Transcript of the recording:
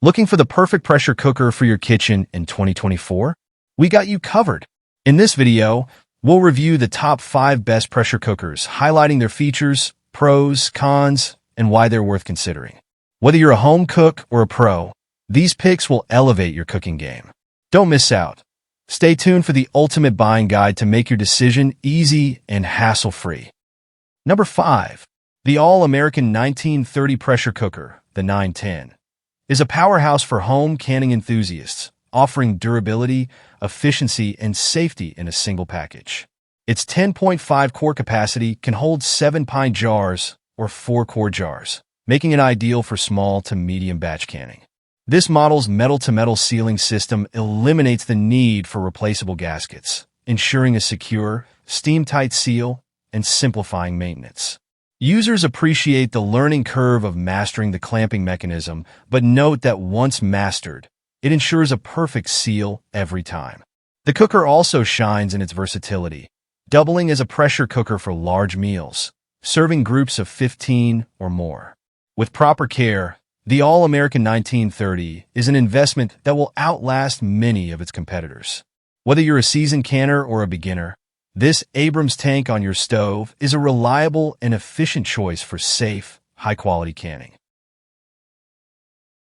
Looking for the perfect pressure cooker for your kitchen in 2024? We got you covered. In this video, we'll review the top 5 best pressure cookers, highlighting their features, pros, cons, and why they're worth considering. Whether you're a home cook or a pro, these picks will elevate your cooking game. Don't miss out. Stay tuned for the ultimate buying guide to make your decision easy and hassle-free. Number 5. The All-American 1930 Pressure Cooker, the 910, is a powerhouse for home canning enthusiasts, offering durability, efficiency, and safety in a single package. Its 10.5 quart capacity can hold 7-pint jars or 4-quart jars, making it ideal for small to medium batch canning. This model's metal-to-metal sealing system eliminates the need for replaceable gaskets, ensuring a secure, steam-tight seal and simplifying maintenance. Users appreciate the learning curve of mastering the clamping mechanism, but note that once mastered, it ensures a perfect seal every time. The cooker also shines in its versatility, doubling as a pressure cooker for large meals, serving groups of 15 or more. With proper care, the All-American 1930 is an investment that will outlast many of its competitors. Whether you're a seasoned canner or a beginner, this Abrams tank on your stove is a reliable and efficient choice for safe, high-quality canning.